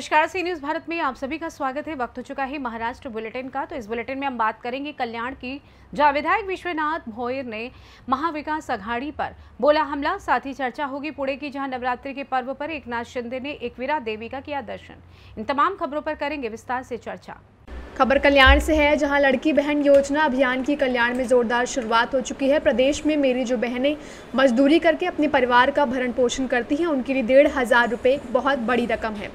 नमस्कार, C news Bharat में आप सभी का स्वागत है। वक्त हो चुका है महाराष्ट्र बुलेटिन का। तो इस बुलेटिन में हम बात करेंगे कल्याण की, जहां विधायक विश्वनाथ भोयर ने महाविकास अघाड़ी पर बोला हमला। साथ ही चर्चा होगी पुणे की, जहां नवरात्रि के पर्व पर एकनाथ शिंदे ने एकवीरा देवी का किया दर्शन। इन तमाम खबरों पर करेंगे विस्तार से चर्चा। खबर कल्याण से है, जहां लड़की बहन योजना अभियान की कल्याण में जोरदार शुरुआत हो चुकी है। प्रदेश में मेरी जो बहनें मजदूरी करके अपने परिवार का भरण पोषण करती हैं, उनके लिए 1,500 रुपये बहुत बड़ी रकम है।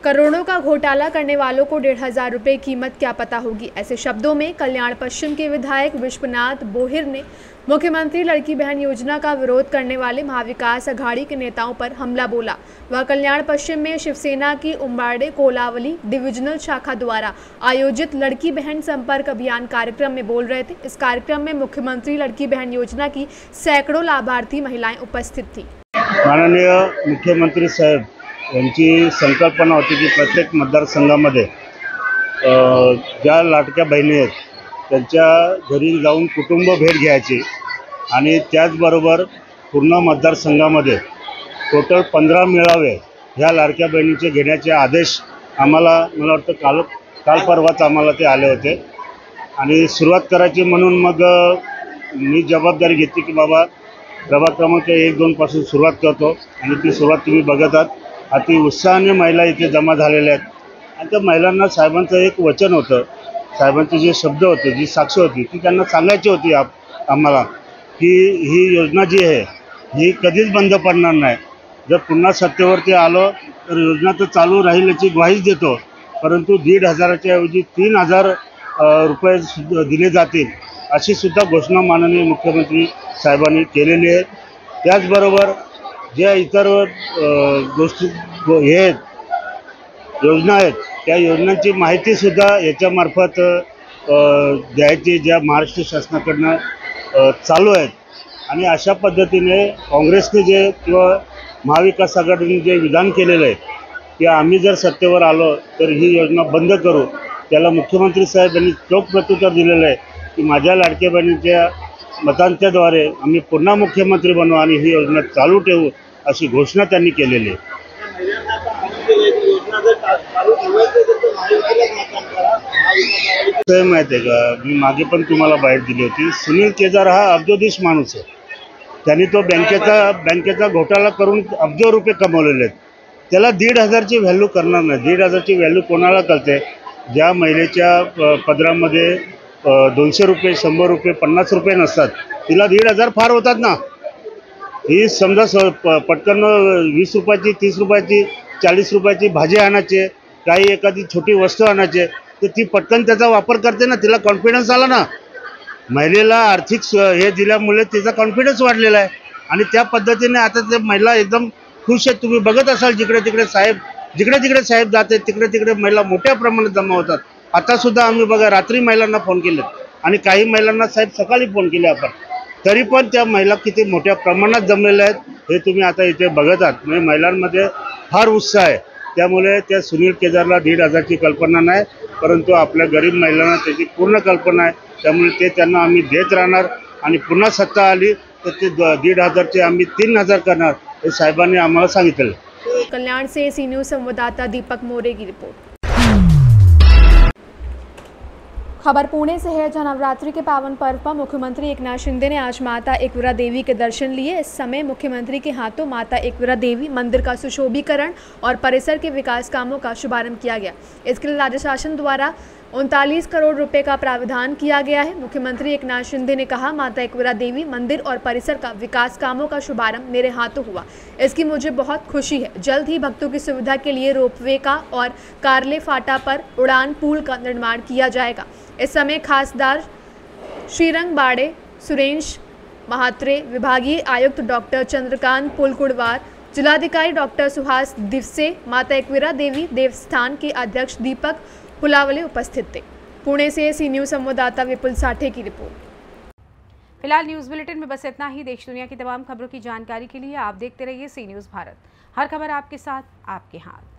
करोड़ों का घोटाला करने वालों को 1,500 रुपये कीमत क्या पता होगी। ऐसे शब्दों में कल्याण पश्चिम के विधायक विश्वनाथ भोयर ने मुख्यमंत्री लड़की बहन योजना का विरोध करने वाले महाविकास अघाड़ी के नेताओं पर हमला बोला। वह कल्याण पश्चिम में शिवसेना की उम्बाड़े कोलावली डिविजनल शाखा द्वारा आयोजित लड़की बहन संपर्क अभियान कार्यक्रम में बोल रहे थे। इस कार्यक्रम में मुख्यमंत्री लड़की बहन योजना की सैकड़ों लाभार्थी महिलाएं उपस्थित थी। माननीय मुख्यमंत्री साहेब यांची संकल्पना होती की प्रत्येक मतदारसंघामध्ये ज्या लाडक्या बहिणी आहेत त्यांच्या घरी जाऊन कुटुंब भेट घ्यायची आणि त्याचबरोबर पूर्ण मतदारसंघामध्ये टोटल 15 मेळावे ह्या लाडक्या बहिणीचे घेण्याचे आदेश आम्हाला, मला वाटतं काल परवाच आम्हाला ते आले होते आणि सुरुवात करायची म्हणून मग मी जबाबदारी घेतली की बाबा प्रभाग क्रमांक 1-2 पासून सुरुवात करतो आणि ती सुरुवात तुम्ही बघत आहात। अति उत्साहाने महिला इथे जमा झालेल्या आहेत आणि त्या महिलांना साहेबांचं एक वचन होतं, साहेबांचे जे शब्द होते, जी साक्ष होती ती त्यांना सांगायची होती आम्हाला की ही योजना जी आहे ही कधीच बंद पडणार नाही। जर पुन्हा सत्तेवरती आलो तर योजना तर चालू राहील याची ग्वाहीच देतो, परंतु 1,500च्या ऐवजी 3,000 रुपये दिले जातील अशी सुद्धा घोषणा माननीय मुख्यमंत्री साहेबांनी केलेली आहे। त्याचबरोबर ज्या इतर गोष्टी हे आहेत, योजना आहेत, त्या योजनांची माहितीसुद्धा याच्यामार्फत द्यायची ज्या महाराष्ट्र शासनाकडनं चालू आहेत आणि अशा पद्धतीने काँग्रेसने जे किंवा महाविकास आघाडीने जे विधान केलेलं आहे की आम्ही जर सत्तेवर आलो तर ही योजना बंद करू, त्याला मुख्यमंत्री साहेब यांनी चोख प्रत्युत्तर दिलेलं आहे की माझ्या लाडक्या बहिणीच्या मतांच्याद्वारे आम्ही पुन्हा मुख्यमंत्री बनवू आणि ही योजना चालू ठेवू अशी घोषणा त्यांनी केलेली आहे। माहिती आहे का, मी मागे पण तुम्हाला बाहेर दिली होती, सुनील केदार हा अब्जोधीश माणूस आहे। त्यांनी तो बँकेचा घोटाळा करून अब्ज रुपये कमवलेले आहेत। त्याला 1,500ची व्हॅल्यू करणार नाही। 1,500ची व्हॅल्यू कोणाला कळते? ज्या महिलेच्या पदरामध्ये 200 रुपये, 100 रुपये, 50 रुपये नसतात, तिला 1,500 फार होतात ना। ही समजा पटकन 20 रुपयाची, 30 रुपयाची, 40 रुपयाची भाजी आणायची, काही एखादी छोटी वस्तू आणायची, तर ती पटकन त्याचा वापर करते ना, तिला कॉन्फिडन्स आला ना। महिलेला आर्थिक हे दिल्यामुळे तिचा कॉन्फिडन्स वाढलेला आहे आणि त्या पद्धतीने आता ते महिला एकदम खुश आहेत। तुम्ही बघत असाल जिकडे तिकडे साहेब जाते, तिकडे महिला मोठ्या प्रमाणात जमा होतात। आता सुद्धा आम्ही बघा रात्री महिलांना फोन केले आणि काही महिलांना साहेब सकाळी फोन केले आपण, तरी पण त्या महिला किती मोठ्या प्रमाणात जमलेल्या आहेत हे तुम्ही आता इथे बघत आहात। म्हणजे महिलांमध्ये फार उत्साह आहे। त्यामुळे त्या सुनील केदारला 1,500ची कल्पना नाही, परंतु आपल्या गरीब महिलांना त्याची पूर्ण कल्पना आहे। त्यामुळे ते त्यांना आम्ही देत राहणार आणि पुन्हा सत्ता आली तर ते 1,500चे आम्ही 3,000 करणार हे साहेबांनी आम्हाला सांगितलं। कल्याण से सी न्यूज़ संवाददाता दीपक मोरे की रिपोर्ट। खबर पुणे से है, जहां नवरात्रि के पावन पर्व पर मुख्यमंत्री एकनाथ शिंदे ने आज माता एकवीरा देवी के दर्शन लिए। इस समय मुख्यमंत्री के हाथों माता एकवीरा देवी मंदिर का सुशोभीकरण और परिसर के विकास कामों का शुभारंभ किया गया। इसके लिए राज्य शासन द्वारा 39 करोड़ रुपए का प्रावधान किया गया है। मुख्यमंत्री एकनाथ शिंदे ने कहा, माता एकवीरा देवी मंदिर और परिसर का विकास कामों का शुभारंभ मेरे हाथों हुआ, इसकी मुझे बहुत खुशी है। जल्द ही भक्तों की सुविधा के लिए रोपवे का और कार्ले फाटा पर उड़ान पुल का निर्माण किया जाएगा। इस समय खासदार श्रीरंग बाड़े, सुरेश महात्रे, विभागीय आयुक्त डॉक्टर चंद्रकांत पुलकुड़वार, जिलाधिकारी डॉक्टर सुहास दिवसे, माता एकवीरा देवी देवस्थान के अध्यक्ष दीपक हुलावले उपस्थित थे। पुणे से सी न्यूज़ संवाददाता विपुल साठे की रिपोर्ट। फिलहाल न्यूज़ बुलेटिन में बस इतना ही। देश दुनिया की तमाम खबरों की जानकारी के लिए आप देखते रहिए सी न्यूज़ भारत। हर खबर आपके साथ, आपके हाथ।